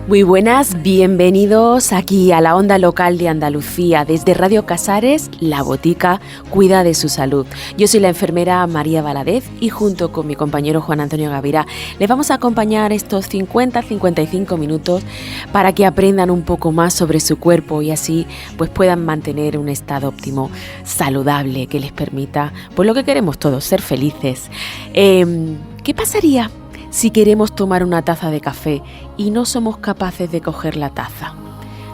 Muy buenas, bienvenidos aquí a la onda local de Andalucía. Desde Radio Casares, La Botica cuida de su salud. Yo soy la enfermera María Valadez y junto con mi compañero Juan Antonio Gavira les vamos a acompañar estos 50-55 minutos para que aprendan un poco más sobre su cuerpo y así pues puedan mantener un estado óptimo, saludable, que les permita, pues lo que queremos todos, ser felices. ¿Qué pasaría si queremos tomar una taza de café y no somos capaces de coger la taza?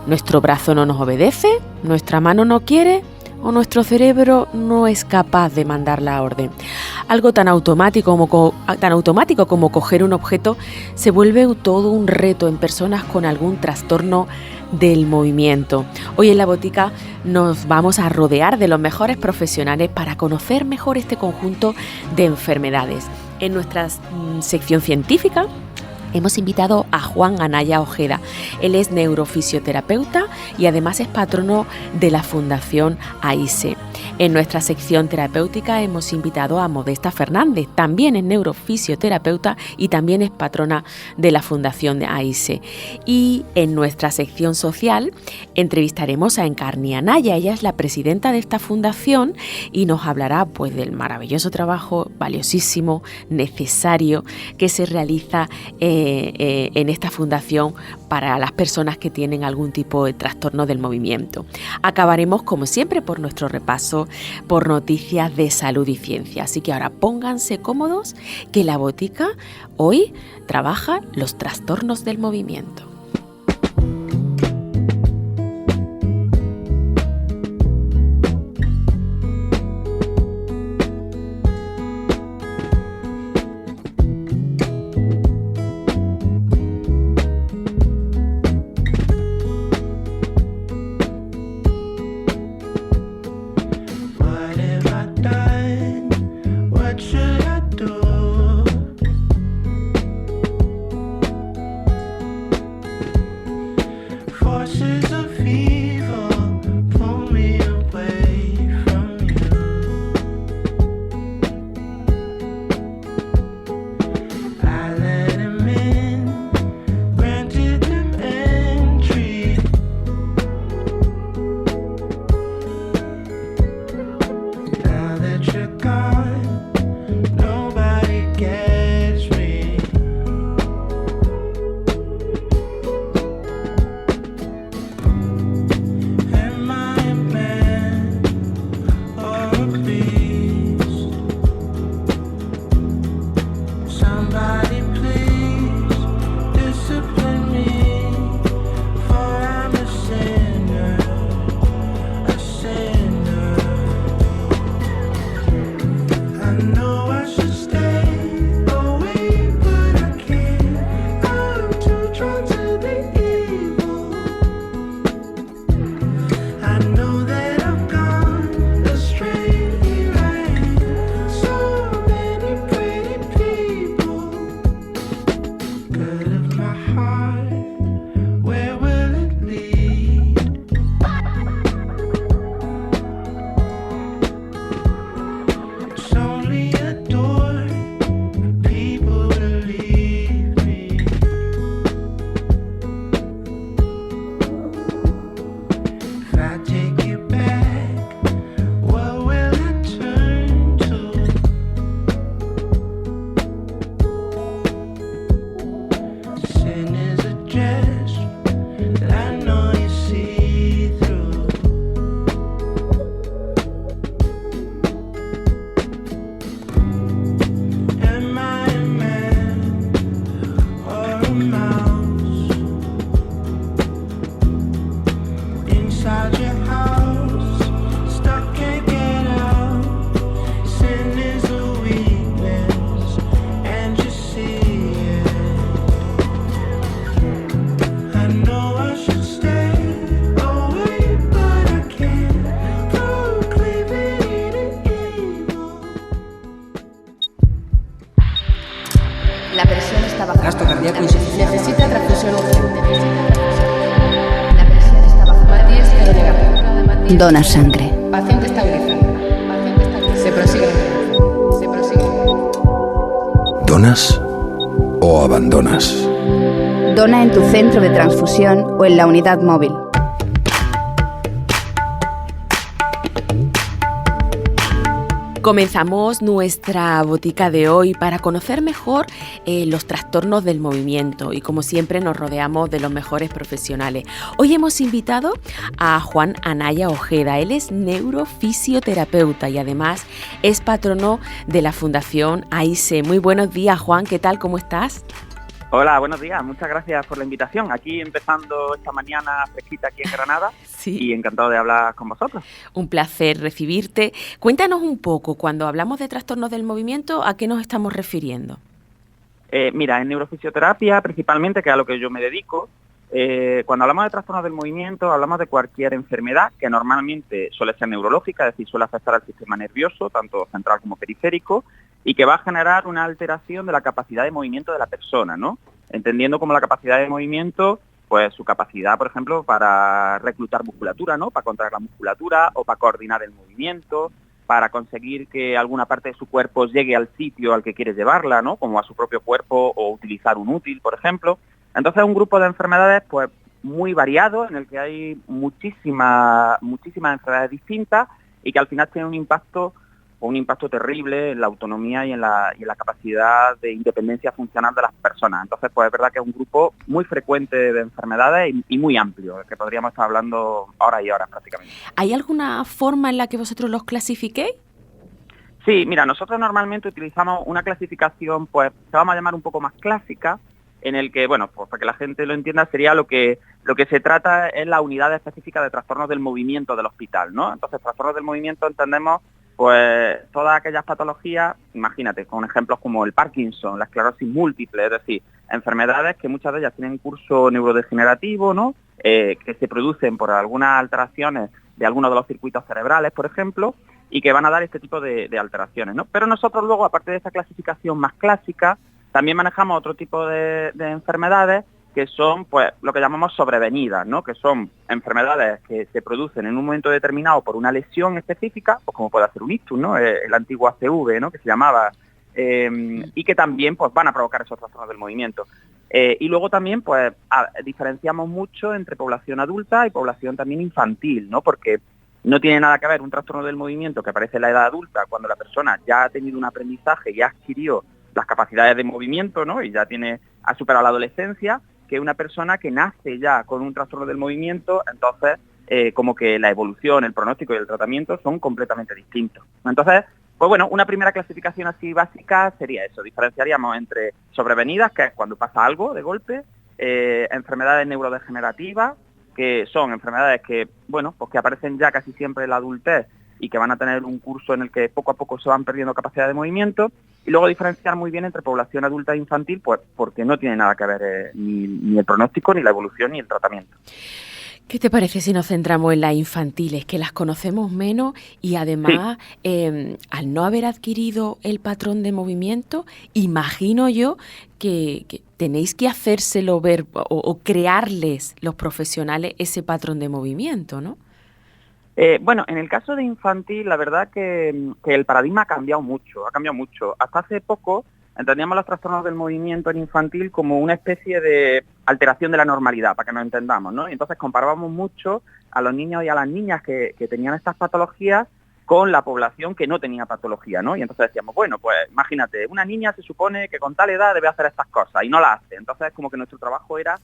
¿Nuestro brazo no nos obedece? ¿Nuestra mano no quiere? ¿O nuestro cerebro no es capaz de mandar la orden? Algo tan automático como coger un objeto se vuelve todo un reto en personas con algún trastorno del movimiento. Hoy en La Botica nos vamos a rodear de los mejores profesionales para conocer mejor este conjunto de enfermedades. En nuestra sección científica hemos invitado a Juan Anaya Ojeda. Él es neurofisioterapeuta y además es patrono de la Fundación AISE. En nuestra sección terapéutica hemos invitado a Modesta Fernández, también es neurofisioterapeuta y también es patrona de la Fundación de AISE. Y en nuestra sección social entrevistaremos a Encarni Anaya. Ella es la presidenta de esta fundación y nos hablará pues del maravilloso trabajo, valiosísimo, necesario, que se realiza en esta fundación para las personas que tienen algún tipo de trastorno del movimiento. Acabaremos, como siempre, por nuestro repaso por noticias de salud y ciencia. Así que ahora pónganse cómodos, que La Botica hoy trabaja los trastornos del movimiento. La presión está baja. Gasto cardíaco insuficiente. Necesita transfusión urgente. La presión está baja. Matías cero negativo. Dona sangre. Paciente estabilizado. Se prosigue. ¿Donas o abandonas? Dona en tu centro de transfusión o en la unidad móvil. Comenzamos nuestra botica de hoy para conocer mejor los trastornos del movimiento y como siempre nos rodeamos de los mejores profesionales. Hoy hemos invitado a Juan Anaya Ojeda. Él es neurofisioterapeuta y además es patrono de la Fundación AISE. Muy buenos días, Juan. ¿Qué tal? ¿Cómo estás? Hola, buenos días. Muchas gracias por la invitación. Aquí empezando esta mañana fresquita aquí en Granada. Sí. Y encantado de hablar con vosotros. Un placer recibirte. Cuéntanos un poco, cuando hablamos de trastornos del movimiento, ¿a qué nos estamos refiriendo? Mira, en neurofisioterapia principalmente, que es a lo que yo me dedico, cuando hablamos de trastornos del movimiento, hablamos de cualquier enfermedad que normalmente suele ser neurológica, es decir, suele afectar al sistema nervioso, tanto central como periférico, y que va a generar una alteración de la capacidad de movimiento de la persona, ¿no? Entendiendo como la capacidad de movimiento, pues su capacidad, por ejemplo, para reclutar musculatura, ¿no? Para contraer la musculatura o para coordinar el movimiento, para conseguir que alguna parte de su cuerpo llegue al sitio al que quiere llevarla, ¿no? Como a su propio cuerpo o utilizar un útil, por ejemplo. Entonces, un grupo de enfermedades, pues, muy variado, en el que hay muchísimas enfermedades distintas y que al final tienen un impacto terrible en la autonomía y en la capacidad de independencia funcional de las personas. Entonces, pues es verdad que es un grupo muy frecuente de enfermedades y muy amplio, que podríamos estar hablando horas y horas prácticamente. ¿Hay alguna forma en la que vosotros los clasifiquéis? Sí, mira, nosotros normalmente utilizamos una clasificación, pues, que vamos a llamar un poco más clásica, en el que, bueno, pues para que la gente lo entienda, sería lo que se trata es la unidad específica de trastornos del movimiento del hospital, ¿no? Entonces, trastornos del movimiento entendemos pues todas aquellas patologías, imagínate, con ejemplos como el Parkinson, la esclerosis múltiple, es decir, enfermedades que muchas de ellas tienen curso neurodegenerativo, ¿no? Que se producen por algunas alteraciones de algunos de los circuitos cerebrales, por ejemplo, y que van a dar este tipo de alteraciones, ¿no? Pero nosotros luego, aparte de esa clasificación más clásica, también manejamos otro tipo de enfermedades que son, pues, lo que llamamos sobrevenidas, ¿no? Que son enfermedades que se producen en un momento determinado por una lesión específica, pues como puede ser un ictus, ¿no? El antiguo ACV, ¿no? Que se llamaba, y que también, pues, van a provocar esos trastornos del movimiento. Y luego también, pues, diferenciamos mucho entre población adulta y población también infantil, ¿no? Porque no tiene nada que ver un trastorno del movimiento que aparece en la edad adulta, cuando la persona ya ha tenido un aprendizaje y ha adquirido las capacidades de movimiento, ¿no? Y ya ha superado la adolescencia, que una persona que nace ya con un trastorno del movimiento, entonces como que la evolución, el pronóstico y el tratamiento son completamente distintos. Entonces, pues bueno, una primera clasificación así básica sería eso, diferenciaríamos entre sobrevenidas, que es cuando pasa algo de golpe, enfermedades neurodegenerativas, que son enfermedades que, bueno, pues que aparecen ya casi siempre en la adultez y que van a tener un curso en el que poco a poco se van perdiendo capacidad de movimiento, y luego diferenciar muy bien entre población adulta e infantil, pues porque no tiene nada que ver ni el pronóstico, ni la evolución, ni el tratamiento. ¿Qué te parece si nos centramos en las infantiles, que las conocemos menos y además, sí, al no haber adquirido el patrón de movimiento, imagino yo que tenéis que hacérselo ver o crearles los profesionales ese patrón de movimiento, ¿no? Bueno, en el caso de infantil, la verdad que el paradigma ha cambiado mucho. Hasta hace poco entendíamos los trastornos del movimiento en infantil como una especie de alteración de la normalidad, para que nos entendamos, ¿no? Y entonces comparábamos mucho a los niños y a las niñas que tenían estas patologías con la población que no tenía patología, ¿no? Y entonces decíamos, bueno, pues imagínate, una niña se supone que con tal edad debe hacer estas cosas y no las hace. Entonces como que nuestro trabajo era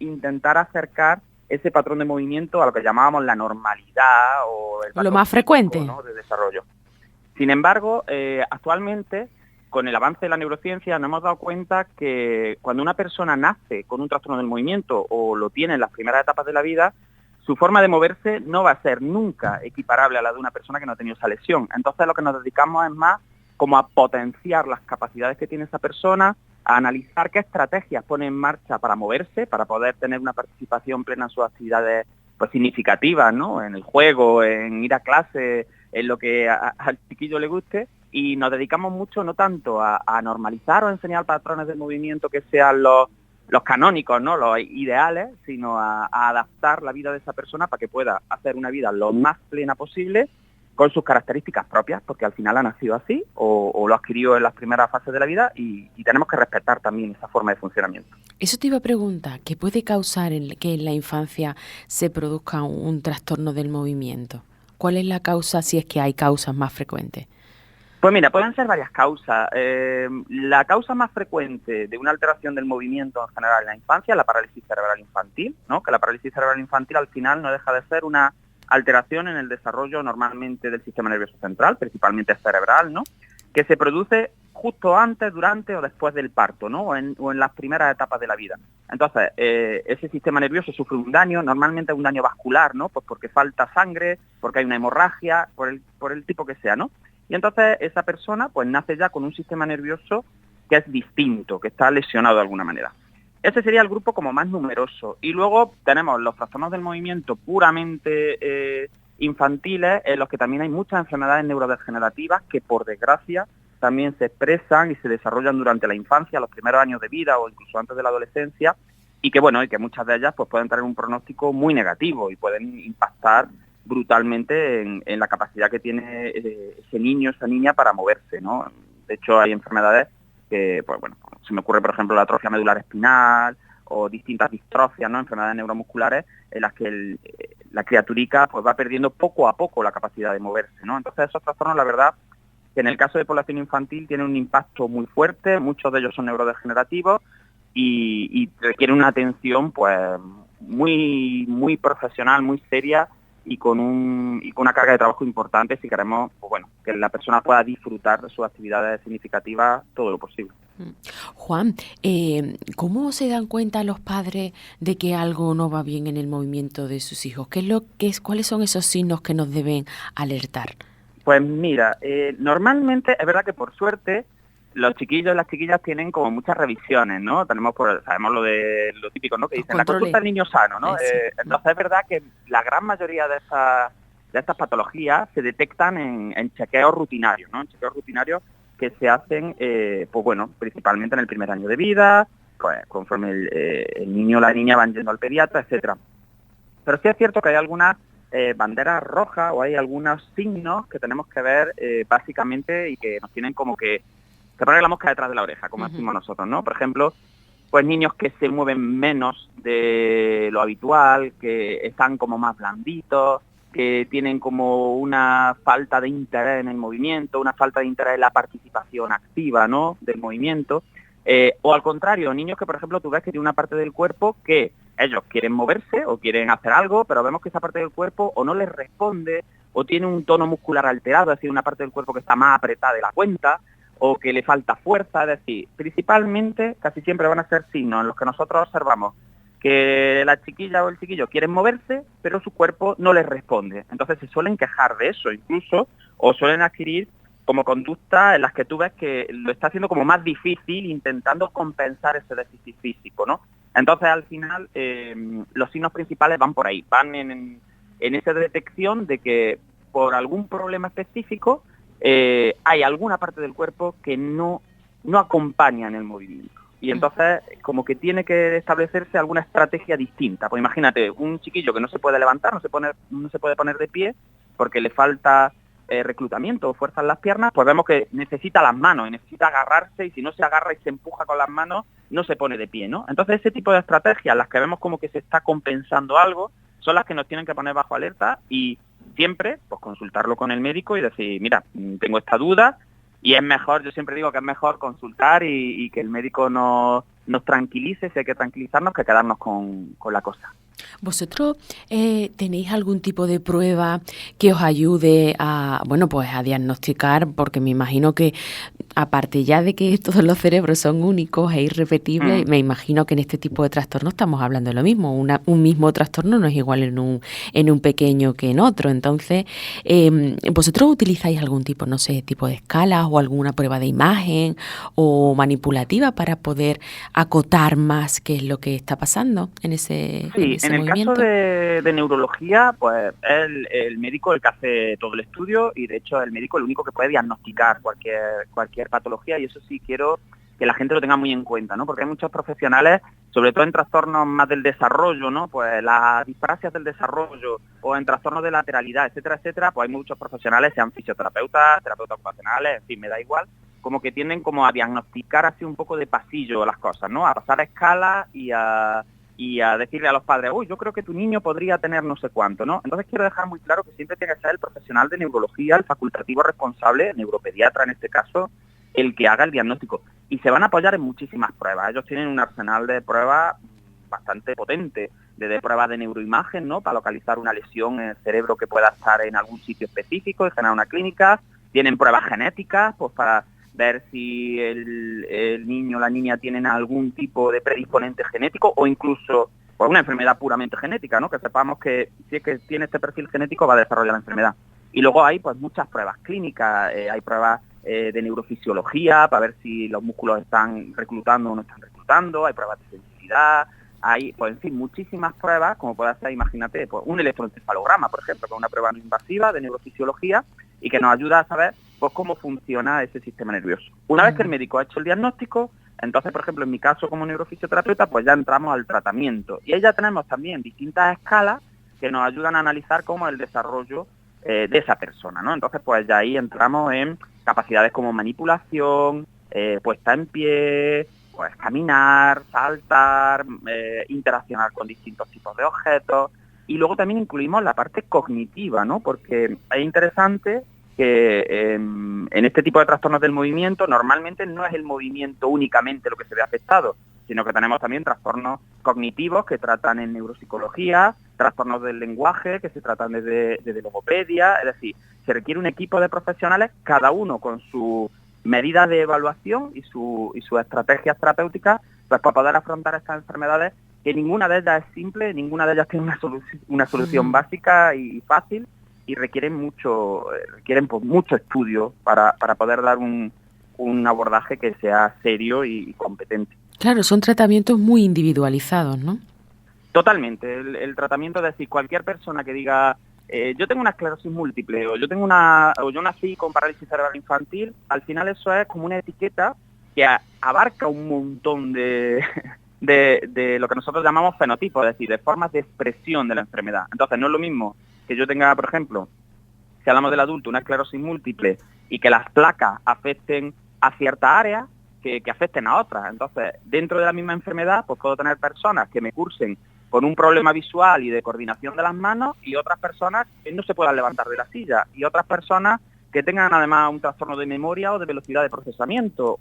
intentar acercar ese patrón de movimiento a lo que llamábamos la normalidad o el patrón lo más frecuente, ¿no? de desarrollo. Sin embargo, actualmente, con el avance de la neurociencia, nos hemos dado cuenta que cuando una persona nace con un trastorno del movimiento o lo tiene en las primeras etapas de la vida, su forma de moverse no va a ser nunca equiparable a la de una persona que no ha tenido esa lesión. Entonces lo que nos dedicamos es más como a potenciar las capacidades que tiene esa persona, a analizar qué estrategias pone en marcha para moverse, para poder tener una participación plena en sus actividades, pues, significativas, ¿no? En el juego, en ir a clase, en lo que al chiquillo le guste, y nos dedicamos mucho no tanto a normalizar o enseñar patrones de movimiento que sean los canónicos, ¿no? Los ideales, sino a adaptar la vida de esa persona para que pueda hacer una vida lo más plena posible con sus características propias, porque al final ha nacido así o lo adquirió en las primeras fases de la vida y tenemos que respetar también esa forma de funcionamiento. Eso te iba a preguntar, ¿qué puede causar que en la infancia se produzca un trastorno del movimiento? ¿Cuál es la causa, si es que hay causas más frecuentes? Pues mira, pueden ser varias causas. La causa más frecuente de una alteración del movimiento en general en la infancia es la parálisis cerebral infantil, ¿no? Que la parálisis cerebral infantil al final no deja de ser una alteración en el desarrollo normalmente del sistema nervioso central, principalmente cerebral, ¿no? Que se produce justo antes, durante o después del parto, ¿no? O en las primeras etapas de la vida. Entonces, ese sistema nervioso sufre un daño, normalmente un daño vascular, ¿no? Pues porque falta sangre, porque hay una hemorragia, por el tipo que sea, ¿no? Y entonces esa persona pues nace ya con un sistema nervioso que es distinto, que está lesionado de alguna manera. Ese sería el grupo como más numeroso. Y luego tenemos los trastornos del movimiento puramente infantiles, en los que también hay muchas enfermedades neurodegenerativas que por desgracia también se expresan y se desarrollan durante la infancia, los primeros años de vida o incluso antes de la adolescencia, y que bueno, y que muchas de ellas pues pueden tener un pronóstico muy negativo y pueden impactar brutalmente en la capacidad que tiene ese niño, esa niña para moverse, ¿no? De hecho, hay enfermedades que, pues bueno, se me ocurre, por ejemplo, la atrofia medular espinal o distintas distrofias, ¿no? Enfermedades neuromusculares en las que la criaturica pues va perdiendo poco a poco la capacidad de moverse, ¿no? Entonces, esos trastornos, la verdad, que en el caso de población infantil tienen un impacto muy fuerte, muchos de ellos son neurodegenerativos y requieren una atención, pues, muy, muy profesional, muy seria, y con una carga de trabajo importante si queremos, pues bueno, que la persona pueda disfrutar de sus actividades significativas todo lo posible. Juan, ¿cómo se dan cuenta los padres de que algo no va bien en el movimiento de sus hijos? ¿Cuáles son esos signos que nos deben alertar? Pues mira, normalmente es verdad que por suerte los chiquillos y las chiquillas tienen como muchas revisiones, ¿no? Sabemos lo típico, ¿no? Que dicen, la consulta del niño sano, ¿no? Entonces es verdad que la gran mayoría de estas patologías se detectan en chequeos rutinarios, ¿no? En chequeos rutinarios que se hacen, pues bueno, principalmente en el primer año de vida, pues conforme el niño o la niña van yendo al pediatra, etcétera. Pero sí es cierto que hay algunas banderas rojas o hay algunos signos que tenemos que ver básicamente y que nos tienen como que poner la mosca detrás de la oreja, como decimos nosotros, ¿no? Por ejemplo, pues niños que se mueven menos de lo habitual, que están como más blanditos, que tienen como una falta de interés en el movimiento, una falta de interés en la participación activa, ¿no?, del movimiento. O al contrario, niños que, por ejemplo, tú ves que tiene una parte del cuerpo que ellos quieren moverse o quieren hacer algo, pero vemos que esa parte del cuerpo o no les responde o tiene un tono muscular alterado, es decir, una parte del cuerpo que está más apretada de la cuenta, o que le falta fuerza, es decir, principalmente casi siempre van a ser signos en los que nosotros observamos que la chiquilla o el chiquillo quieren moverse, pero su cuerpo no les responde. Entonces se suelen quejar de eso incluso, o suelen adquirir como conductas en las que tú ves que lo está haciendo como más difícil, intentando compensar ese déficit físico, ¿no? Entonces al final los signos principales van por ahí, van en esa detección de que por algún problema específico hay alguna parte del cuerpo que no acompaña en el movimiento. Y entonces como que tiene que establecerse alguna estrategia distinta. Pues imagínate, un chiquillo que no se puede levantar, no se puede poner de pie porque le falta reclutamiento o fuerza en las piernas, pues vemos que necesita las manos y necesita agarrarse, y si no se agarra y se empuja con las manos, no se pone de pie, ¿no? Entonces ese tipo de estrategias, las que vemos como que se está compensando algo, son las que nos tienen que poner bajo alerta y siempre pues consultarlo con el médico y decir, mira, tengo esta duda, y es mejor, yo siempre digo que es mejor consultar y que el médico nos tranquilice, si hay que tranquilizarnos, que quedarnos con la cosa. ¿Vosotros tenéis algún tipo de prueba que os ayude a diagnosticar? Porque me imagino que, aparte ya de que todos los cerebros son únicos e irrepetibles, me imagino que en este tipo de trastornos estamos hablando de lo mismo. Un mismo trastorno no es igual en un pequeño que en otro. Entonces, ¿vosotros utilizáis algún tipo, tipo de escalas o alguna prueba de imagen o manipulativa para poder acotar más qué es lo que está pasando en ese en el movimiento? caso de neurología, pues es el médico el que hace todo el estudio, y de hecho es el médico el único que puede diagnosticar cualquier patología, y eso sí quiero que la gente lo tenga muy en cuenta, ¿no? Porque hay muchos profesionales, sobre todo en trastornos más del desarrollo, ¿no? Pues las displasias del desarrollo o en trastornos de lateralidad, etcétera, etcétera, pues hay muchos profesionales, sean fisioterapeutas, terapeutas ocupacionales, en fin, me da igual, como que tienden como a diagnosticar así un poco de pasillo las cosas, ¿no? A pasar a escala y a decirle a los padres, uy, yo creo que tu niño podría tener no sé cuánto, ¿no? Entonces quiero dejar muy claro que siempre tiene que ser el profesional de neurología, el facultativo responsable, el neuropediatra en este caso, el que haga el diagnóstico. Y se van a apoyar en muchísimas pruebas. Ellos tienen un arsenal de pruebas bastante potente, desde pruebas de neuroimagen, ¿no? Para localizar una lesión en el cerebro que pueda estar en algún sitio específico y generar una clínica. Tienen pruebas genéticas, pues para ver si el niño o la niña tienen algún tipo de predisponente genético o incluso por una enfermedad puramente genética, ¿no? Que sepamos que si es que tiene este perfil genético va a desarrollar la enfermedad. Y luego hay pues muchas pruebas clínicas, hay pruebas de neurofisiología para ver si los músculos están reclutando o no están reclutando, hay pruebas de sensibilidad, hay, pues en fin, muchísimas pruebas, como puede ser, imagínate, pues un electroencefalograma, por ejemplo, que es una prueba no invasiva de neurofisiología y que nos ayuda a saber pues cómo funciona ese sistema nervioso. Una vez que el médico ha hecho el diagnóstico, entonces, por ejemplo, en mi caso como neurofisioterapeuta, pues ya entramos al tratamiento. Y ahí ya tenemos también distintas escalas que nos ayudan a analizar cómo es el desarrollo de esa persona, ¿no? Entonces, pues ya ahí entramos en capacidades como manipulación, puesta en pie, pues caminar, saltar, interaccionar con distintos tipos de objetos. Y luego también incluimos la parte cognitiva, ¿no? Porque es interesante que en este tipo de trastornos del movimiento normalmente no es el movimiento únicamente lo que se ve afectado, sino que tenemos también trastornos cognitivos que tratan en neuropsicología, trastornos del lenguaje que se tratan desde logopedia, es decir, se requiere un equipo de profesionales, cada uno con su medida de evaluación y sus estrategias terapéuticas, pues para poder afrontar estas enfermedades, que ninguna de ellas es simple, ninguna de ellas tiene una solución básica y fácil, y requieren pues, mucho estudio para poder dar un abordaje que sea serio y competente. Claro, son tratamientos muy individualizados, ¿no? Totalmente. El tratamiento, es decir, cualquier persona que diga yo tengo una esclerosis múltiple o yo nací con parálisis cerebral infantil, al final eso es como una etiqueta que abarca un montón de lo que nosotros llamamos fenotipos, es decir, de formas de expresión de la enfermedad. Entonces no es lo mismo que yo tenga, por ejemplo, si hablamos del adulto, una esclerosis múltiple y que las placas afecten a ciertas áreas que afecten a otras. Entonces, dentro de la misma enfermedad, pues puedo tener personas que me cursen con un problema visual y de coordinación de las manos y otras personas que no se puedan levantar de la silla y otras personas que tengan además un trastorno de memoria o de velocidad de procesamiento.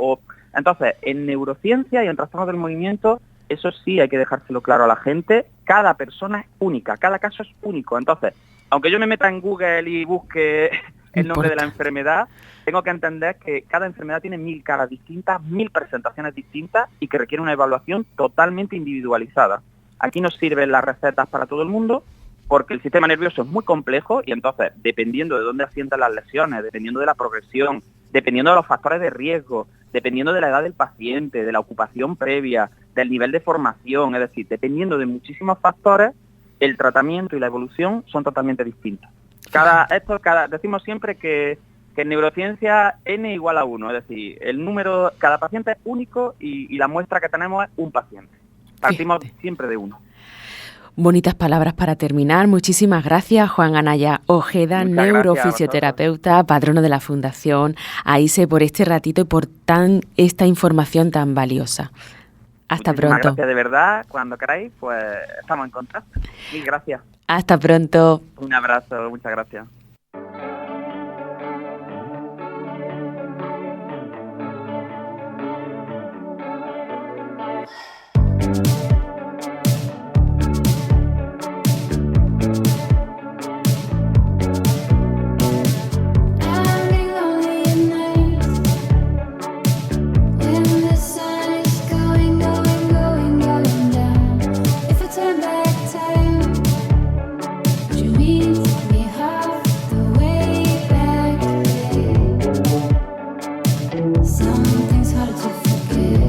Entonces, en neurociencia y en trastornos del movimiento, eso sí hay que dejárselo claro a la gente, cada persona es única, cada caso es único. Entonces, aunque yo me meta en Google y busque el nombre de la enfermedad, tengo que entender que cada enfermedad tiene 1000 caras distintas, 1000 presentaciones distintas y que requiere una evaluación totalmente individualizada. Aquí no sirven las recetas para todo el mundo porque el sistema nervioso es muy complejo y entonces, dependiendo de dónde asientan las lesiones, dependiendo de la progresión, dependiendo de los factores de riesgo, dependiendo de la edad del paciente, de la ocupación previa, del nivel de formación, es decir, dependiendo de muchísimos factores, el tratamiento y la evolución son totalmente distintos. Decimos siempre que en neurociencia n igual a 1, es decir, cada paciente es único y la muestra que tenemos es un paciente. Partimos siempre de uno. Bonitas palabras para terminar. Muchísimas gracias, Juan Anaya Ojeda, neurofisioterapeuta, patrono de la Fundación AISE, por este ratito y por esta información tan valiosa. Hasta pronto. Gracias de verdad. Cuando queráis, pues estamos en contacto. Mil gracias. Hasta pronto. Un abrazo. Muchas gracias. Something's hard to forget.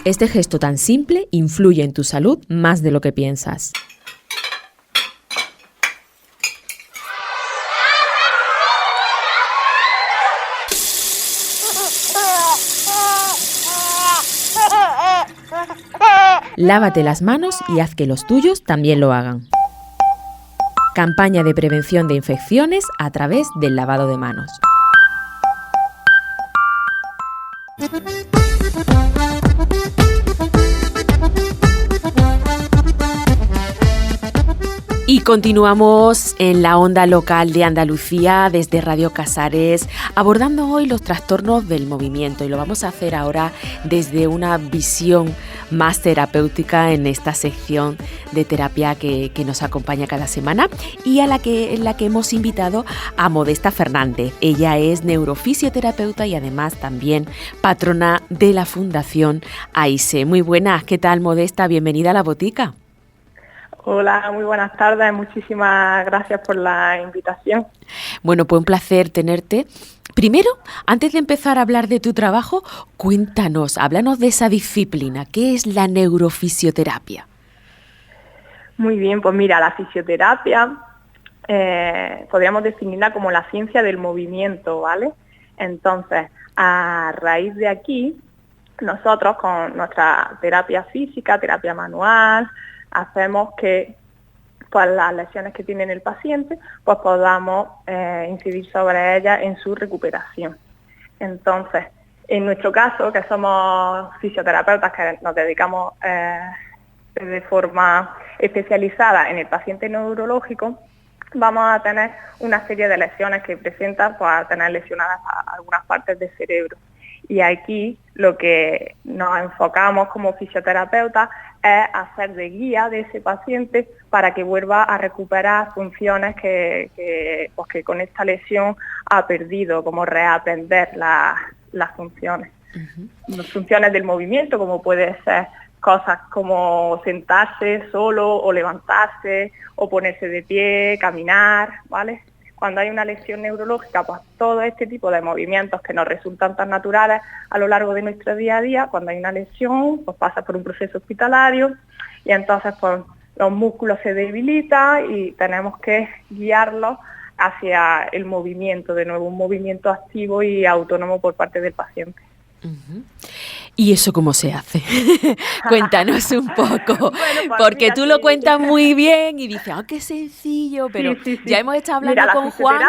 Este gesto tan simple influye en tu salud más de lo que piensas. Lávate las manos y haz que los tuyos también lo hagan. Campaña de prevención de infecciones a través del lavado de manos. Y continuamos en la onda local de Andalucía desde Radio Casares, abordando hoy los trastornos del movimiento, y lo vamos a hacer ahora desde una visión más terapéutica en esta sección de terapia que nos acompaña cada semana y en la que hemos invitado a Modesta Fernández. Ella es neurofisioterapeuta y además también patrona de la Fundación AISE. Muy buenas, ¿qué tal, Modesta? Bienvenida a La Botica. Hola, muy buenas tardes, muchísimas gracias por la invitación. Bueno, pues un placer tenerte. Primero, antes de empezar a hablar de tu trabajo, háblanos de esa disciplina. ¿Qué es la neurofisioterapia? Muy bien, pues mira, la fisioterapia podríamos definirla como la ciencia del movimiento, ¿vale? Entonces, a raíz de aquí, nosotros con nuestra terapia física, terapia manual, hacemos que pues, las lesiones que tiene el paciente pues podamos incidir sobre ellas en su recuperación. Entonces, en nuestro caso, que somos fisioterapeutas que nos dedicamos de forma especializada en el paciente neurológico, vamos a tener una serie de lesiones que presentan pues, a tener lesionadas algunas partes del cerebro. Y aquí lo que nos enfocamos como fisioterapeutas es hacer de guía de ese paciente para que vuelva a recuperar funciones que con esta lesión ha perdido, como reaprender las funciones. Uh-huh. Las funciones del movimiento, como puede ser cosas como sentarse solo o levantarse o ponerse de pie, caminar, ¿vale? Cuando hay una lesión neurológica, pues todo este tipo de movimientos que nos resultan tan naturales a lo largo de nuestro día a día, cuando hay una lesión, pues pasa por un proceso hospitalario y entonces pues los músculos se debilitan y tenemos que guiarlos hacia el movimiento, de nuevo un movimiento activo y autónomo por parte del paciente. Uh-huh. ¿Y eso cómo se hace? Cuéntanos un poco, bueno, pues porque mira, tú lo cuentas muy bien y dices, qué sencillo, pero sí. Ya hemos estado hablando con Juan.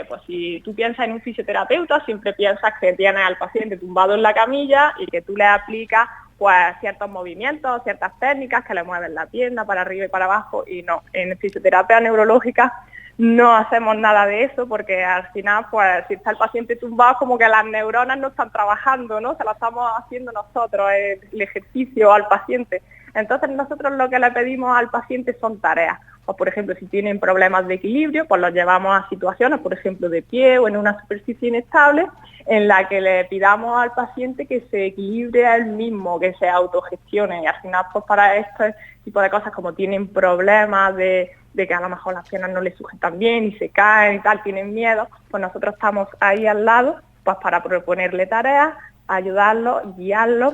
Pues si tú piensas en un fisioterapeuta, siempre piensas que tienes al paciente tumbado en la camilla y que tú le aplicas pues ciertos movimientos, ciertas técnicas que le mueven la pierna para arriba y para abajo, y no, en fisioterapia neurológica no hacemos nada de eso porque al final, pues si está el paciente tumbado, como que las neuronas no están trabajando, ¿no? Se lo estamos haciendo nosotros, el ejercicio al paciente. Entonces nosotros lo que le pedimos al paciente son tareas. O por ejemplo, si tienen problemas de equilibrio, pues los llevamos a situaciones, por ejemplo, de pie o en una superficie inestable, en la que le pidamos al paciente que se equilibre a él mismo, que se autogestione. Y al final, pues para este tipo de cosas, como tienen problemas de que a lo mejor las piernas no les sujetan bien y se caen y tal, tienen miedo, pues nosotros estamos ahí al lado pues para proponerle tareas, ayudarlos, guiarlos,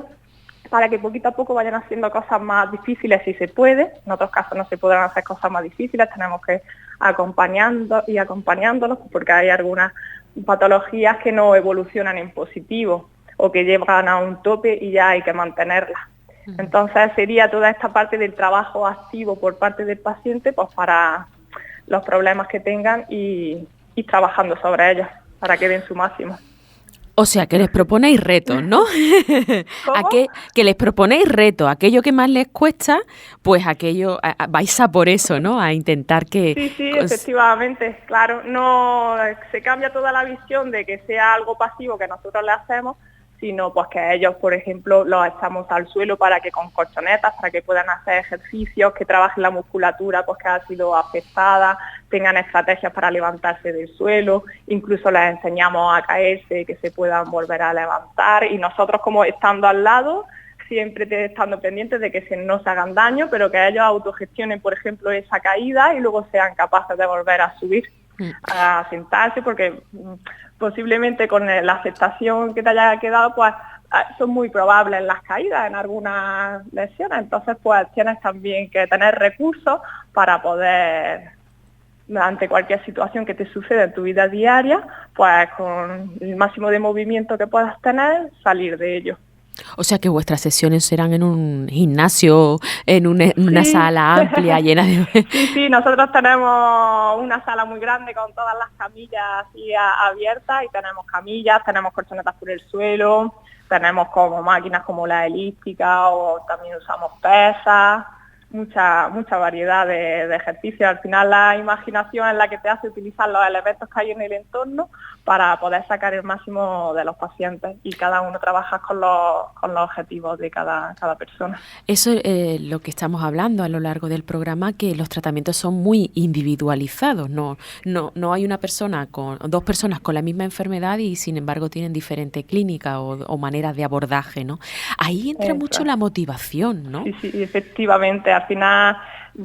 para que poquito a poco vayan haciendo cosas más difíciles si se puede. En otros casos no se podrán hacer cosas más difíciles, tenemos que acompañándolos porque hay algunas patologías que no evolucionan en positivo o que llegan a un tope y ya hay que mantenerlas. Entonces sería toda esta parte del trabajo activo por parte del paciente pues para los problemas que tengan y trabajando sobre ellos para que den su máximo. O sea, que les proponéis retos, ¿no? Que les proponéis retos, aquello que más les cuesta, pues aquello, vais a por eso, ¿no? A intentar que... Sí, efectivamente, claro, no se cambia toda la visión de que sea algo pasivo que nosotros le hacemos, sino pues que ellos, por ejemplo, los echamos al suelo para que con colchonetas, para que puedan hacer ejercicios, que trabajen la musculatura pues que ha sido afectada, tengan estrategias para levantarse del suelo, incluso les enseñamos a caerse, que se puedan volver a levantar, y nosotros como estando al lado, siempre estando pendientes de que no se hagan daño, pero que ellos autogestionen, por ejemplo, esa caída y luego sean capaces de volver a subir, a sentarse, porque posiblemente con la aceptación que te haya quedado, pues son muy probables las caídas en algunas lesiones. Entonces, pues tienes también que tener recursos para poder, ante cualquier situación que te suceda en tu vida diaria, pues con el máximo de movimiento que puedas tener, salir de ello. O sea que vuestras sesiones serán en un gimnasio, en una Sí. sala amplia, llena de... Sí, nosotros tenemos una sala muy grande con todas las camillas así abiertas, y tenemos camillas, tenemos colchonetas por el suelo, tenemos como máquinas como la elíptica, o también usamos pesas, mucha variedad de ejercicios. Al final la imaginación es la que te hace utilizar los elementos que hay en el entorno para poder sacar el máximo de los pacientes, y cada uno trabaja con los objetivos de cada persona. Eso es lo que estamos hablando a lo largo del programa, que los tratamientos son muy individualizados. No hay dos personas con la misma enfermedad y sin embargo tienen diferente clínica o maneras de abordaje, ¿no? Ahí entra mucho la motivación, ¿no? Sí, efectivamente. Al final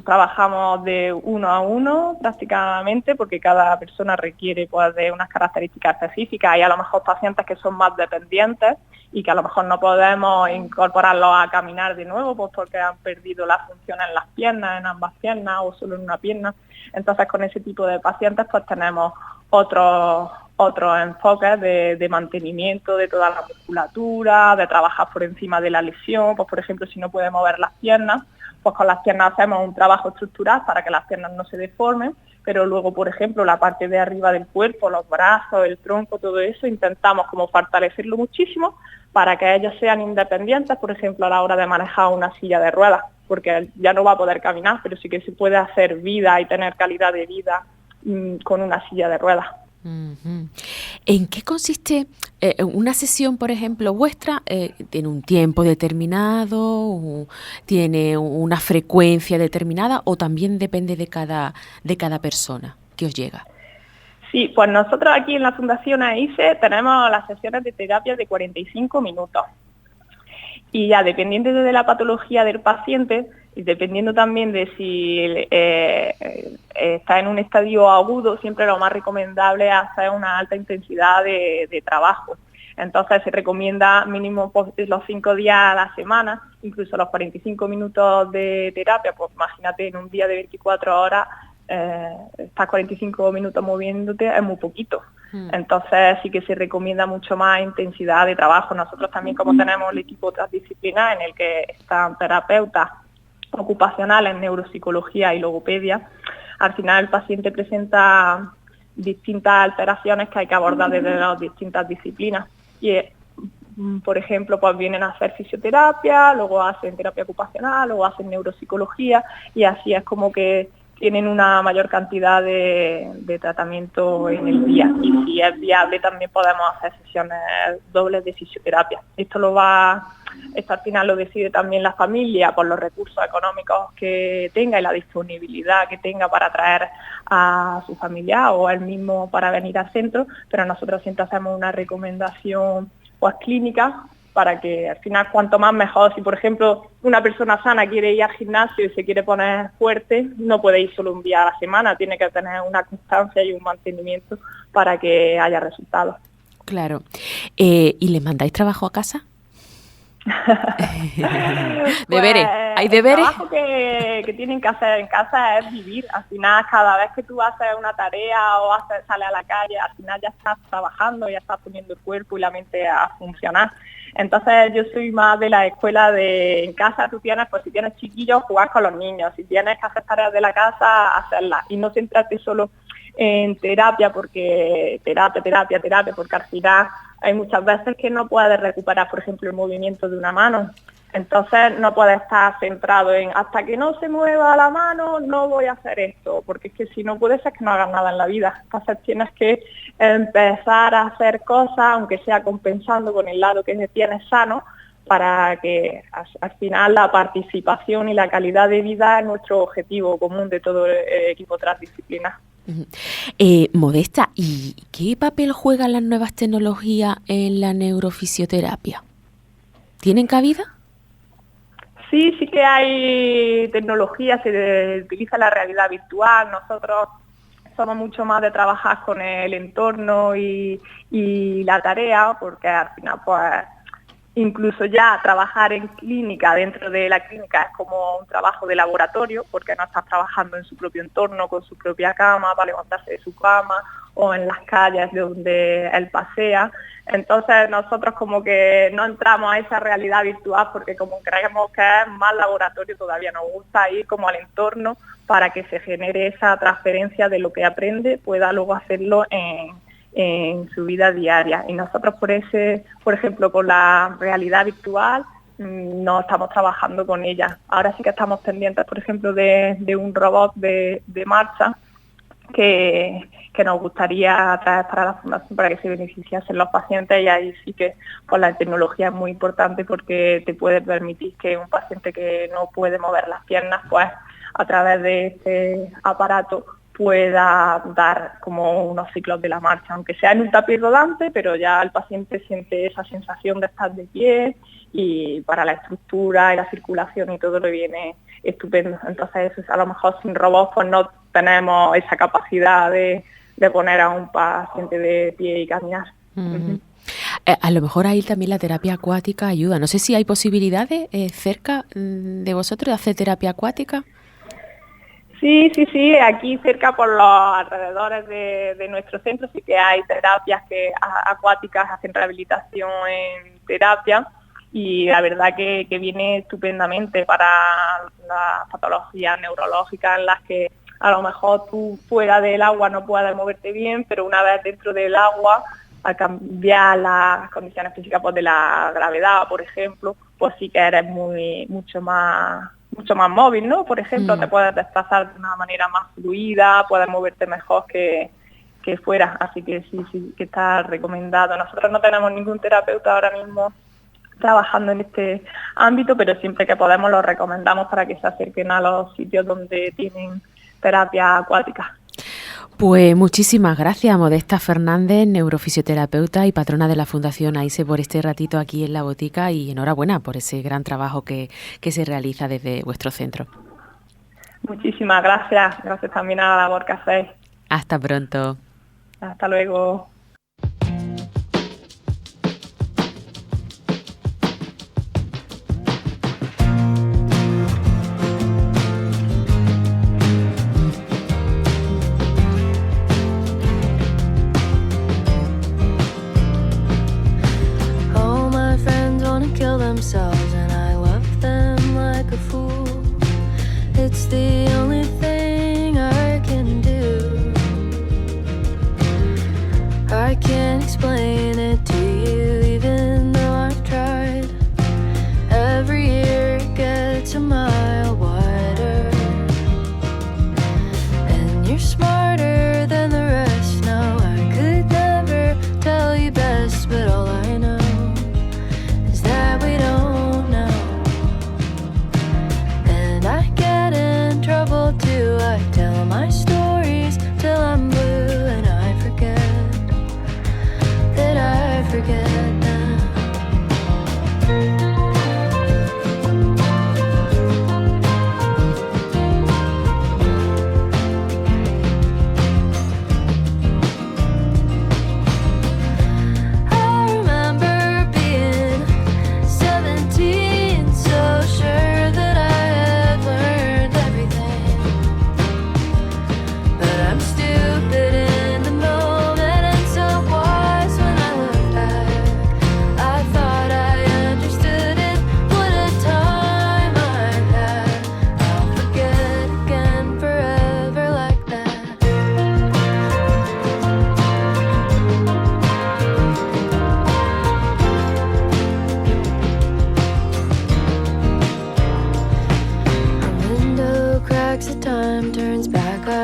trabajamos de uno a uno prácticamente, porque cada persona requiere pues de unas características específicas. Hay a lo mejor pacientes que son más dependientes y que a lo mejor no podemos incorporarlos a caminar de nuevo, pues porque han perdido la función en las piernas, en ambas piernas o solo en una pierna. Entonces, con ese tipo de pacientes pues tenemos otros enfoques de mantenimiento de toda la musculatura, de trabajar por encima de la lesión. Pues por ejemplo, si no puede mover las piernas, pues con las piernas hacemos un trabajo estructural para que las piernas no se deformen, pero luego, por ejemplo, la parte de arriba del cuerpo, los brazos, el tronco, todo eso, intentamos como fortalecerlo muchísimo para que ellos sean independientes, por ejemplo, a la hora de manejar una silla de ruedas, porque ya no va a poder caminar, pero sí que se puede hacer vida y tener calidad de vida con una silla de ruedas. Uh-huh. ¿En qué consiste una sesión, por ejemplo, vuestra? ¿Tiene un tiempo determinado? ¿Tiene una frecuencia determinada? ¿O también depende de cada persona que os llega? Sí, pues nosotros aquí en la Fundación AICE tenemos las sesiones de terapia de 45 minutos. Y ya dependiendo de la patología del paciente, y dependiendo también de si está en un estadio agudo, siempre lo más recomendable es hacer una alta intensidad de trabajo. Entonces se recomienda mínimo los 5 días a la semana, incluso los 45 minutos de terapia. Pues imagínate, en un día de 24 horas, estás 45 minutos moviéndote, es muy poquito. Entonces sí que se recomienda mucho más intensidad de trabajo. Nosotros también, como tenemos el equipo transdisciplinar en el que están terapeutas ocupacionales, neuropsicología y logopedia, al final el paciente presenta distintas alteraciones que hay que abordar desde las distintas disciplinas. Y por ejemplo, pues vienen a hacer fisioterapia, luego hacen terapia ocupacional, luego hacen neuropsicología, y así es como que tienen una mayor cantidad de tratamiento en el día. Y si es viable, también podemos hacer sesiones dobles de fisioterapia. Esto al final lo decide también la familia por los recursos económicos que tenga y la disponibilidad que tenga para traer a su familiar o él mismo para venir al centro, pero nosotros siempre hacemos una recomendación pues clínica, para que al final cuanto más mejor. Si por ejemplo una persona sana quiere ir al gimnasio y se quiere poner fuerte, no puede ir solo un día a la semana, tiene que tener una constancia y un mantenimiento para que haya resultados. Claro. ¿Y le mandáis trabajo a casa? ¿Deberes? ¿Hay deberes? El trabajo que tienen que hacer en casa es vivir. Al final, cada vez que tú haces una tarea o sales a la calle, al final ya estás trabajando, ya estás poniendo el cuerpo y la mente a funcionar. Entonces yo soy más de la escuela de en casa tú tienes, pues si tienes chiquillos, jugar con los niños, si tienes que hacer tareas de la casa, hacerlas, y no centrarte solo en terapia, porque porque al final hay muchas veces que no puedes recuperar, por ejemplo, el movimiento de una mano. Entonces no puedes estar centrado en hasta que no se mueva la mano no voy a hacer esto, porque es que si no puedes es que no hagas nada en la vida. Entonces tienes que empezar a hacer cosas, aunque sea compensando con el lado que tienes sano, para que al final la participación y la calidad de vida es nuestro objetivo común de todo el equipo transdisciplinar. Modesta, ¿y qué papel juegan las nuevas tecnologías en la neurofisioterapia? ¿Tienen cabida? Sí que hay tecnología, se utiliza la realidad virtual. Nosotros somos mucho más de trabajar con el entorno y la tarea, porque al final pues incluso ya trabajar en clínica, dentro de la clínica, es como un trabajo de laboratorio, porque no estás trabajando en su propio entorno, con su propia cama, para levantarse de su cama, o en las calles donde él pasea. Entonces nosotros como que no entramos a esa realidad virtual, porque como creemos que es más laboratorio, todavía nos gusta ir como al entorno para que se genere esa transferencia de lo que aprende, pueda luego hacerlo en su vida diaria. Y nosotros por ejemplo, con la realidad virtual no estamos trabajando con ella. Ahora sí que estamos pendientes, por ejemplo, de un robot de marcha que nos gustaría traer para la fundación para que se beneficiasen los pacientes, y ahí sí que pues, la tecnología es muy importante, porque te puede permitir que un paciente que no puede mover las piernas, pues a través de este aparato pueda dar como unos ciclos de la marcha, aunque sea en un tapiz rodante, pero ya el paciente siente esa sensación de estar de pie, y para la estructura y la circulación y todo le viene estupendo. Entonces a lo mejor sin robots pues no tenemos esa capacidad de poner a un paciente de pie y caminar. Uh-huh. A lo mejor ahí también la terapia acuática ayuda. No sé si hay posibilidades cerca de vosotros de hacer terapia acuática. Sí, aquí cerca por los alrededores de nuestro centro sí que hay terapias acuáticas, hacen rehabilitación en terapia, y la verdad que viene estupendamente para las patologías neurológicas en las que a lo mejor tú fuera del agua no puedes moverte bien, pero una vez dentro del agua, al cambiar las condiciones físicas pues, de la gravedad, por ejemplo, pues sí que eres mucho más móvil, ¿no? Por ejemplo, te puedes desplazar de una manera más fluida, puedes moverte mejor que fuera, así que sí que está recomendado. Nosotros no tenemos ningún terapeuta ahora mismo trabajando en este ámbito, pero siempre que podemos lo recomendamos para que se acerquen a los sitios donde tienen terapia acuática. Pues muchísimas gracias, Modesta Fernández, neurofisioterapeuta y patrona de la Fundación AISE, por este ratito aquí en la botica, y enhorabuena por ese gran trabajo que se realiza desde vuestro centro. Muchísimas gracias también a la labor que hacéis. Hasta pronto. Hasta luego. And I love them like a fool. It's the only thing I can do. I can't explain it to you, even though I've tried. Every year it gets a mile wider, and you're smarter than the rest. No, I could never tell you best, but all I know that we don't know. And I get in trouble too. I tell my stories till I'm blue, and I forget that I forget them.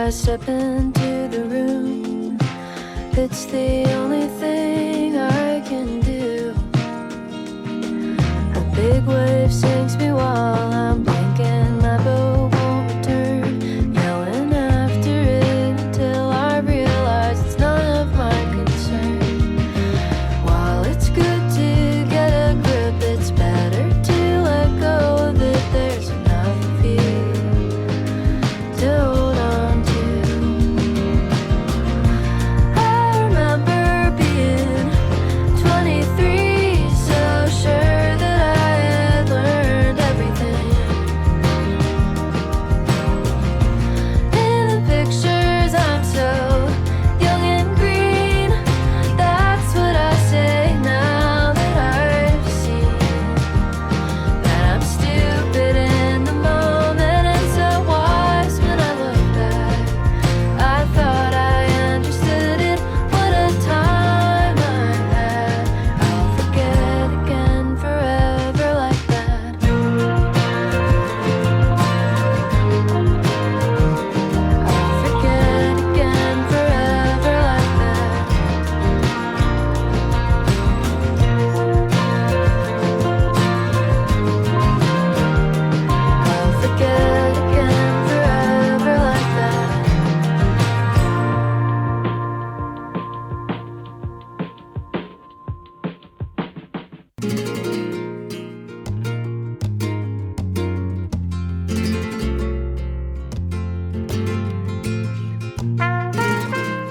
Step into the room. It's the only thing I can do. A big wave sinks me while I'm blinking. My boat won't return, yelling after it until I realize it's none of my concern. While it's good to get a grip, it's better to let go of it. There's enough of you to hold on to.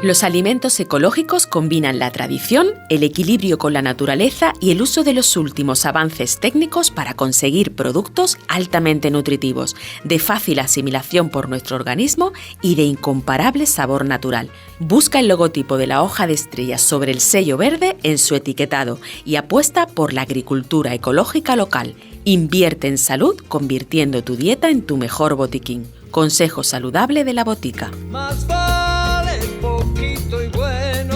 Los alimentos ecológicos combinan la tradición, el equilibrio con la naturaleza y el uso de los últimos avances técnicos para conseguir productos altamente nutritivos, de fácil asimilación por nuestro organismo y de incomparable sabor natural. Busca el logotipo de la hoja de estrellas sobre el sello verde en su etiquetado y apuesta por la agricultura ecológica local. Invierte en salud convirtiendo tu dieta en tu mejor botiquín. Consejo saludable de la botica. Más vale poquito y bueno.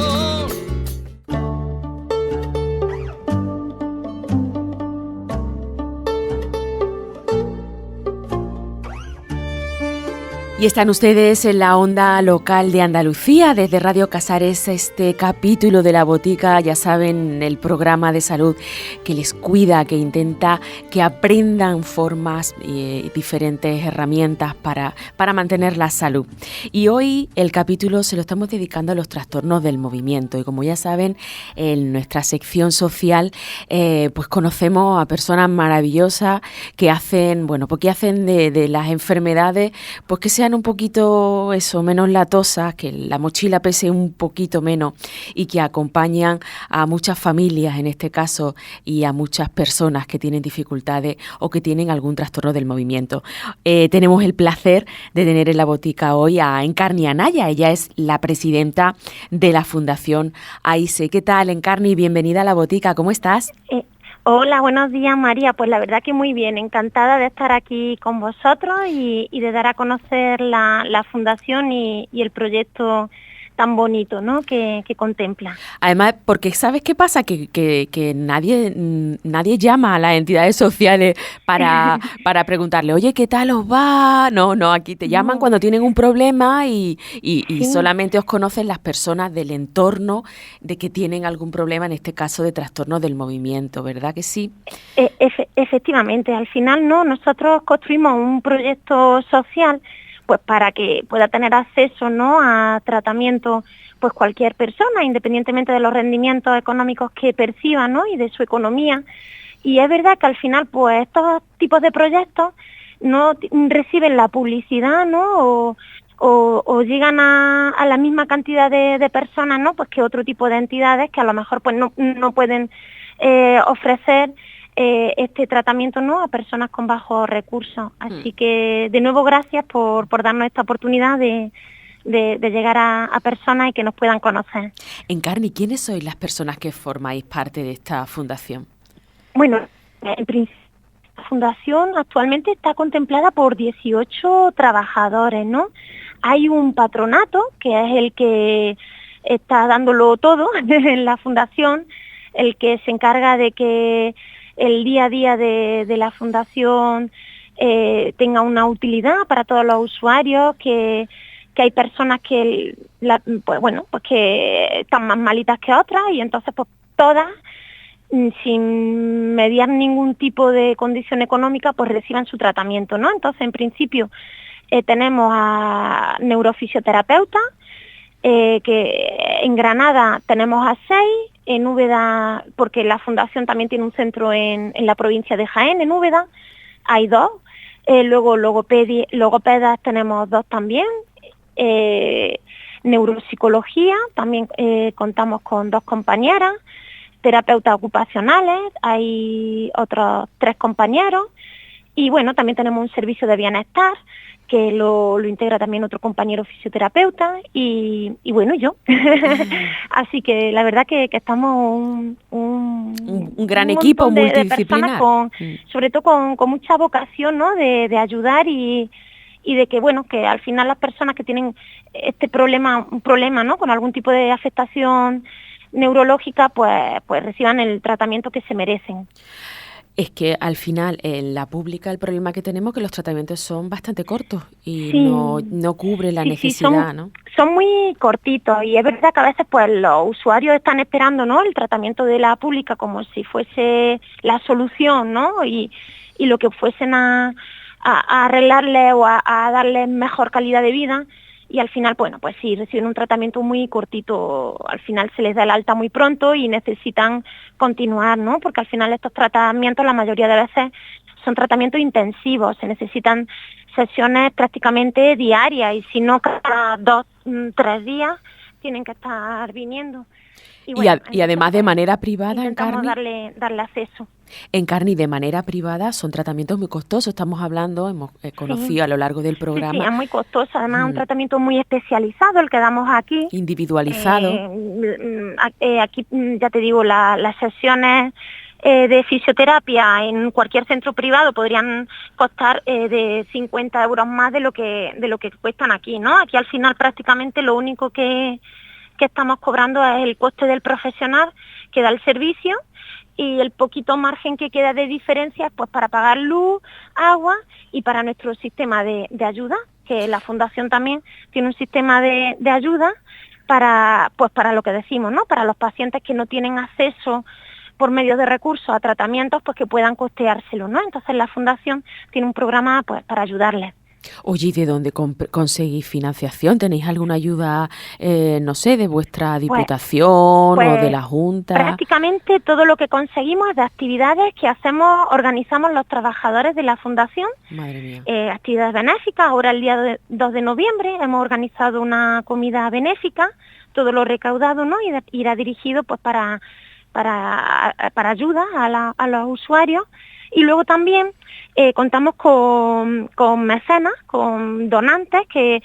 Y están ustedes en la onda local de Andalucía, desde Radio Casares, este capítulo de La Botica, ya saben, el programa de salud que les cuida, que intenta que aprendan formas y diferentes herramientas para mantener la salud. Y hoy el capítulo se lo estamos dedicando a los trastornos del movimiento. Y como ya saben, en nuestra sección social, pues conocemos a personas maravillosas que hacen, que hacen de las enfermedades, pues que sean un poquito menos latosas, que la mochila pese un poquito menos y que acompañan a muchas familias en este caso y a muchas personas que tienen dificultades o que tienen algún trastorno del movimiento. Tenemos el placer de tener en la botica hoy a Encarni Anaya. Ella es la presidenta de la Fundación AISE. ¿Qué tal, Encarni? Bienvenida a la botica. ¿Cómo estás? Hola, buenos días, María. Pues la verdad que muy bien, encantada de estar aquí con vosotros y de dar a conocer la fundación y el proyecto tan bonito, ¿no?, que contempla. Además, porque ¿sabes qué pasa? Que nadie llama a las entidades sociales para preguntarle, oye, ¿qué tal os va? No, aquí te llaman cuando tienen un problema y sí, solamente os conocen las personas del entorno de que tienen algún problema, en este caso de trastorno del movimiento, ¿verdad que sí? Efectivamente, al final, ¿no?, nosotros construimos un proyecto social pues para que pueda tener acceso, ¿no?, a tratamiento pues cualquier persona, independientemente de los rendimientos económicos que perciba, ¿no?, y de su economía. Y es verdad que al final pues estos tipos de proyectos no reciben la publicidad, ¿no?, o llegan a la misma cantidad de personas, ¿no?, pues que otro tipo de entidades que a lo mejor pues no pueden ofrecer este tratamiento, ¿no?, a personas con bajos recursos. Así que, de nuevo, gracias por darnos esta oportunidad de llegar a personas y que nos puedan conocer. Encarni, ¿quiénes sois las personas que formáis parte de esta fundación? Bueno, en principio, la fundación actualmente está contemplada por 18 trabajadores, ¿no? Hay un patronato, que es el que está dándolo todo en la fundación, el que se encarga de que el día a día de la fundación tenga una utilidad para todos los usuarios, que hay personas que que están más malitas que otras y entonces pues todas, sin mediar ningún tipo de condición económica, pues reciban su tratamiento, ¿no? Entonces, en principio, tenemos a neurofisioterapeutas, que en Granada tenemos a 6, en Úbeda, porque la fundación también tiene un centro en la provincia de Jaén, en Úbeda, hay 2, luego logopedas tenemos 2 también, neuropsicología, también contamos con 2 compañeras, terapeutas ocupacionales, hay otros 3 compañeros, y bueno, también tenemos un servicio de bienestar, que lo integra también otro compañero fisioterapeuta y bueno, yo. Así que la verdad que estamos un gran equipo multidisciplinar. Sobre todo con mucha vocación, ¿no?, de ayudar y de que, bueno, que al final las personas que tienen un problema, ¿no?, con algún tipo de afectación neurológica, pues reciban el tratamiento que se merecen. Es que al final en la pública el problema que tenemos es que los tratamientos son bastante cortos y sí, no cubre la necesidad, ¿no? Son muy cortitos y es verdad que a veces pues los usuarios están esperando, ¿no?, el tratamiento de la pública como si fuese la solución, ¿no?, y lo que fuesen a arreglarle o a darle mejor calidad de vida. Y al final, bueno, pues sí, reciben un tratamiento muy cortito, al final se les da el alta muy pronto y necesitan continuar, ¿no? Porque al final estos tratamientos, la mayoría de veces, son tratamientos intensivos, se necesitan sesiones prácticamente diarias y si no cada 2-3 días, tienen que estar viniendo. Y bueno, y además de manera privada, intentamos Encarni, darle acceso. Encarni, de manera privada son tratamientos muy costosos. Estamos hablando, hemos conocido a lo largo del Sí, programa, es muy costoso, además un tratamiento muy especializado el que damos aquí. individualizado. Aquí, ya te digo, las sesiones de fisioterapia en cualquier centro privado podrían costar de 50 euros más de lo que cuestan aquí, ¿no? Aquí al final prácticamente lo único que estamos cobrando es el coste del profesional que da el servicio y el poquito margen que queda de diferencia pues para pagar luz, agua y para nuestro sistema de ayuda, que la Fundación también tiene un sistema de ayuda para lo que decimos, ¿no? Para los pacientes que no tienen acceso por medio de recursos a tratamientos, pues que puedan costeárselo, ¿no? Entonces la Fundación tiene un programa pues para ayudarles. Oye, ¿y de dónde conseguís financiación? ¿Tenéis alguna ayuda, no sé, de vuestra Diputación o de la Junta? Prácticamente todo lo que conseguimos es de actividades que organizamos los trabajadores de la Fundación. Madre mía. Actividades benéficas. Ahora el día 2 de noviembre hemos organizado una comida benéfica. Todo lo recaudado, ¿no? Irá dirigido pues para ayuda a los usuarios. Y luego también contamos con mecenas, con donantes que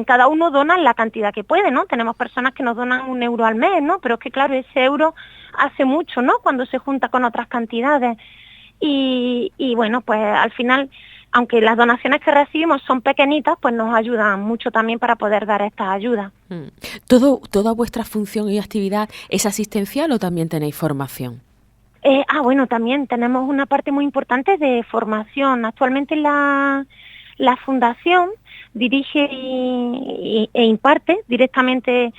cada uno dona la cantidad que puede, ¿no? Tenemos personas que nos donan 1 euro al mes, ¿no? Pero es que claro, ese euro hace mucho, ¿no? Cuando se junta con otras cantidades. Y bueno, pues al final, aunque las donaciones que recibimos son pequeñitas, pues nos ayudan mucho también para poder dar estas ayudas. ¿Toda vuestra función y actividad es asistencial o también tenéis formación? Bueno, también tenemos una parte muy importante de formación. Actualmente la Fundación dirige e imparte directamente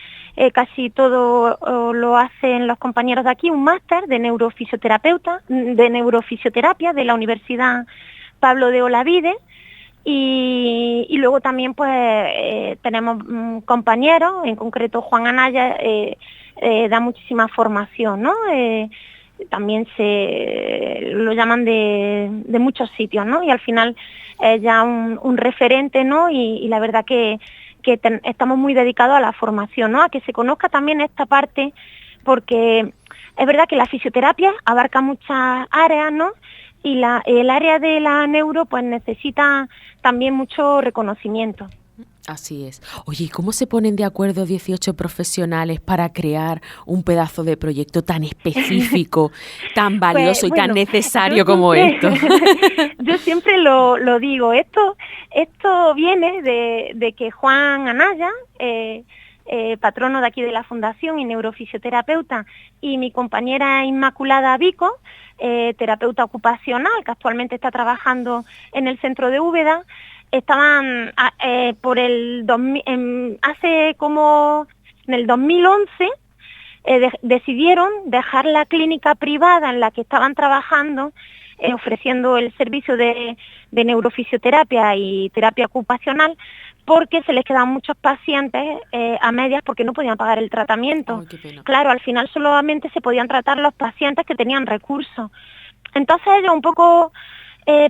casi todo lo hacen los compañeros de aquí, un máster de neurofisioterapia de la Universidad Pablo de Olavide. Y luego también pues tenemos compañeros, en concreto Juan Anaya da muchísima formación, ¿no? También se lo llaman de muchos sitios, ¿no? Y al final es ya un referente, ¿no? Y la verdad que estamos muy dedicados a la formación, ¿no? A que se conozca también esta parte, porque es verdad que la fisioterapia abarca muchas áreas, ¿no? Y el área de la neuro pues necesita también mucho reconocimiento. Así es. Oye, ¿y cómo se ponen de acuerdo 18 profesionales para crear un pedazo de proyecto tan específico, tan valioso y tan necesario como esto? Yo siempre lo digo, esto viene de que Juan Anaya, patrono de aquí de la Fundación y neurofisioterapeuta, y mi compañera Inmaculada Vico, terapeuta ocupacional, que actualmente está trabajando en el centro de Úbeda, estaban en el 2011 decidieron dejar la clínica privada en la que estaban trabajando, ofreciendo el servicio de neurofisioterapia y terapia ocupacional, porque se les quedaban muchos pacientes a medias porque no podían pagar el tratamiento. Ay, qué pena. Claro, al final solamente se podían tratar los pacientes que tenían recursos. Entonces ellos un poco,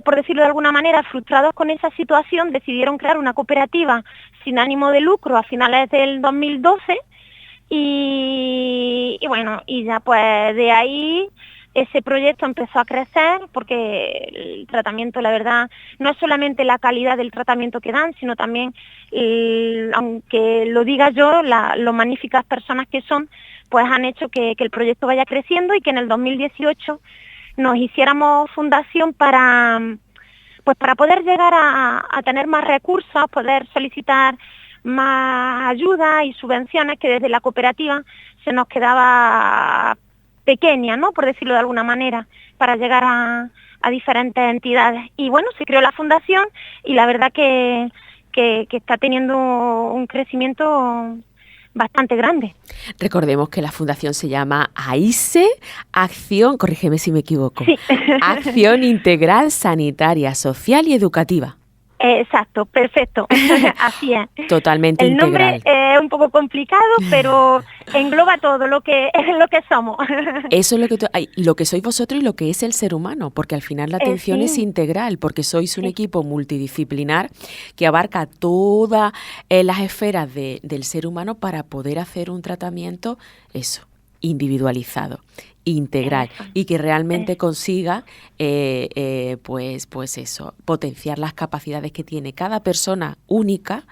por decirlo de alguna manera, frustrados con esa situación, decidieron crear una cooperativa sin ánimo de lucro a finales del 2012 y bueno, y ya pues de ahí ese proyecto empezó a crecer porque el tratamiento, la verdad, no es solamente la calidad del tratamiento que dan, sino también, aunque lo diga yo, lo magníficas personas que son, pues han hecho que el proyecto vaya creciendo y que en el 2018 nos hiciéramos fundación para poder llegar a tener más recursos, poder solicitar más ayuda y subvenciones que desde la cooperativa se nos quedaba pequeña, ¿no? Por decirlo de alguna manera, para llegar a diferentes entidades. Y bueno, se creó la fundación y la verdad que está teniendo un crecimiento bastante grande. Recordemos que la fundación se llama AISE, Acción, corrígeme si me equivoco, Sí. Acción Integral Sanitaria, Social y Educativa. Exacto, perfecto. Así es. Totalmente El nombre integral. es un poco complicado, pero engloba todo lo que somos. Eso es lo que sois vosotros y lo que es el ser humano, porque al final la atención Sí. es integral, porque sois un Sí. equipo multidisciplinar que abarca todas las esferas del ser humano para poder hacer un tratamiento, individualizado, integral, Eso. y que realmente Eso. consiga pues eso, potenciar las capacidades que tiene cada persona única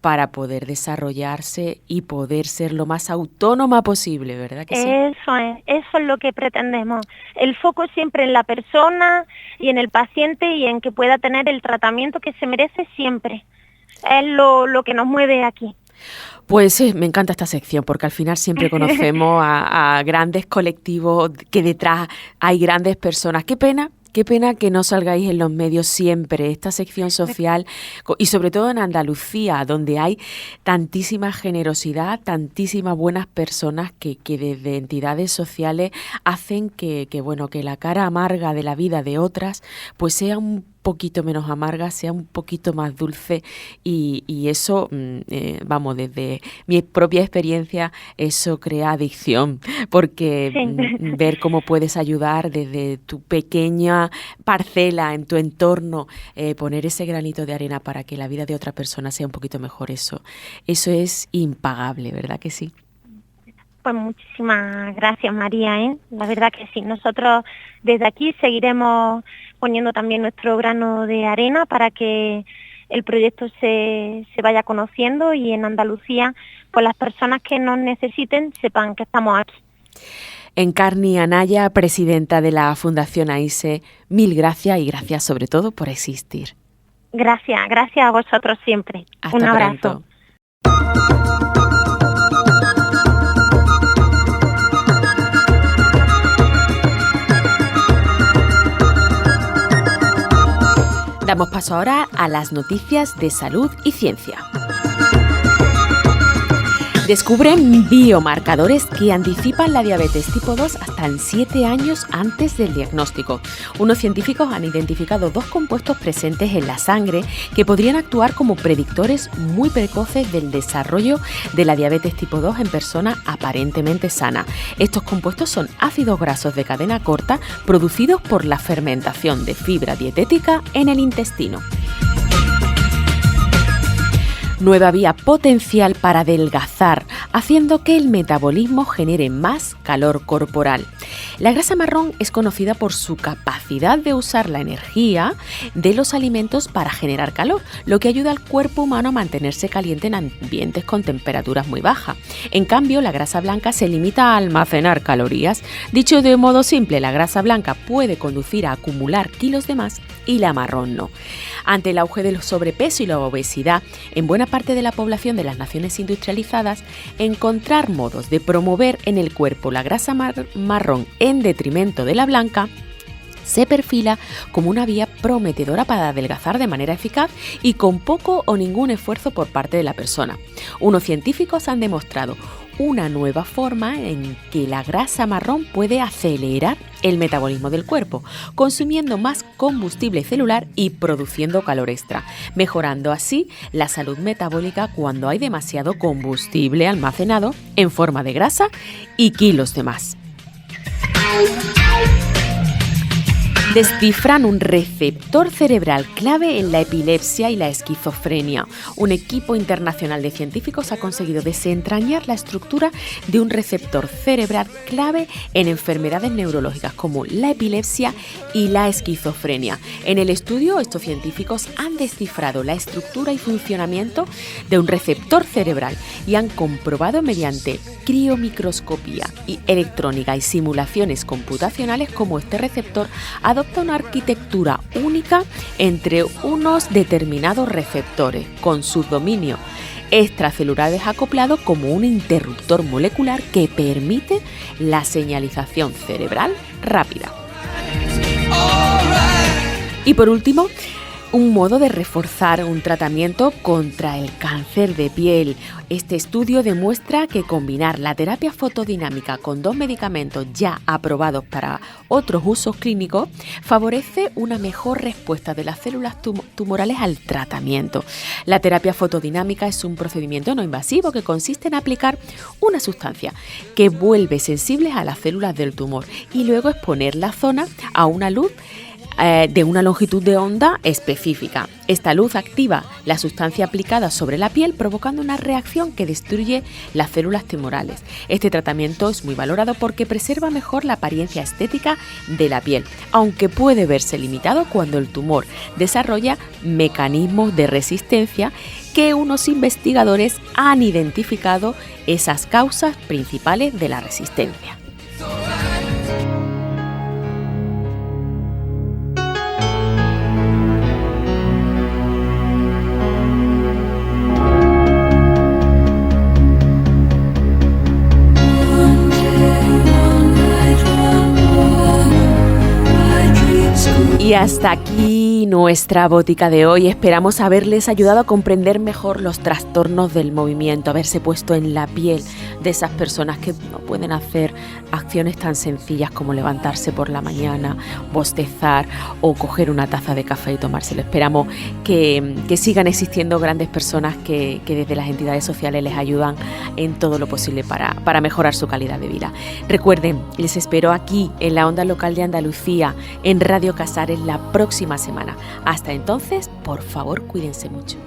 para poder desarrollarse y poder ser lo más autónoma posible, ¿verdad que sí? Eso es lo que pretendemos. El foco siempre en la persona y en el paciente y en que pueda tener el tratamiento que se merece siempre. Es lo que nos mueve aquí. Pues me encanta esta sección porque al final siempre conocemos a grandes colectivos que detrás hay grandes personas. Qué pena que no salgáis en los medios siempre, esta sección social y sobre todo en Andalucía, donde hay tantísima generosidad, tantísimas buenas personas que desde entidades sociales hacen que la cara amarga de la vida de otras pues sea un poquito menos amarga, sea un poquito más dulce y eso, desde mi propia experiencia, eso crea adicción, porque Sí. ver cómo puedes ayudar desde tu pequeña parcela en tu entorno, poner ese granito de arena para que la vida de otra persona sea un poquito mejor, eso es impagable, ¿verdad que sí? Pues muchísimas gracias, María, ¿eh? La verdad que sí. Nosotros desde aquí seguiremos poniendo también nuestro grano de arena para que el proyecto se vaya conociendo y en Andalucía, pues las personas que nos necesiten sepan que estamos aquí. Encarni Anaya, presidenta de la Fundación AISE, mil gracias y gracias sobre todo por existir. Gracias a vosotros siempre. Hasta Un abrazo. pronto. Damos paso ahora a las noticias de salud y ciencia. Descubren biomarcadores que anticipan la diabetes tipo 2 hasta en 7 años antes del diagnóstico. Unos científicos han identificado 2 compuestos presentes en la sangre que podrían actuar como predictores muy precoces del desarrollo de la diabetes tipo 2 en personas aparentemente sanas. Estos compuestos son ácidos grasos de cadena corta producidos por la fermentación de fibra dietética en el intestino. Nueva vía potencial para adelgazar, haciendo que el metabolismo genere más calor corporal. La grasa marrón es conocida por su capacidad de usar la energía de los alimentos para generar calor, lo que ayuda al cuerpo humano a mantenerse caliente en ambientes con temperaturas muy bajas. En cambio, la grasa blanca se limita a almacenar calorías. Dicho de modo simple, la grasa blanca puede conducir a acumular kilos de más y la marrón no. Ante el auge del sobrepeso y la obesidad en buena parte de la población de las naciones industrializadas, encontrar modos de promover en el cuerpo la grasa marrón en detrimento de la blanca se perfila como una vía prometedora para adelgazar de manera eficaz y con poco o ningún esfuerzo por parte de la persona. Unos científicos han demostrado una nueva forma en que la grasa marrón puede acelerar el metabolismo del cuerpo, consumiendo más combustible celular y produciendo calor extra, mejorando así la salud metabólica cuando hay demasiado combustible almacenado en forma de grasa y kilos de más. Descifran un receptor cerebral clave en la epilepsia y la esquizofrenia. Un equipo internacional de científicos ha conseguido desentrañar la estructura de un receptor cerebral clave en enfermedades neurológicas como la epilepsia y la esquizofrenia. En el estudio, estos científicos han descifrado la estructura y funcionamiento de un receptor cerebral y han comprobado mediante criomicroscopía y electrónica y simulaciones computacionales cómo este receptor adopta una arquitectura única entre unos determinados receptores, con sus dominios extracelulares acoplados como un interruptor molecular que permite la señalización cerebral rápida. Y por último, un modo de reforzar un tratamiento contra el cáncer de piel. Este estudio demuestra que combinar la terapia fotodinámica con 2 medicamentos ya aprobados para otros usos clínicos favorece una mejor respuesta de las células tumorales al tratamiento. La terapia fotodinámica es un procedimiento no invasivo que consiste en aplicar una sustancia que vuelve sensibles a las células del tumor y luego exponer la zona a una luz de una longitud de onda específica. Esta luz activa la sustancia aplicada sobre la piel, provocando una reacción que destruye las células tumorales. Este tratamiento es muy valorado porque preserva mejor la apariencia estética de la piel, aunque puede verse limitado cuando el tumor desarrolla mecanismos de resistencia que unos investigadores han identificado esas causas principales de la resistencia. Y hasta aquí nuestra botica de hoy. Esperamos haberles ayudado a comprender mejor los trastornos del movimiento, haberse puesto en la piel de esas personas que no pueden hacer acciones tan sencillas como levantarse por la mañana, bostezar o coger una taza de café y tomárselo. Esperamos que sigan existiendo grandes personas que desde las entidades sociales les ayudan en todo lo posible para mejorar su calidad de vida. Recuerden, les espero aquí en la Onda Local de Andalucía, en Radio Casares, la próxima semana. Hasta entonces, por favor, cuídense mucho.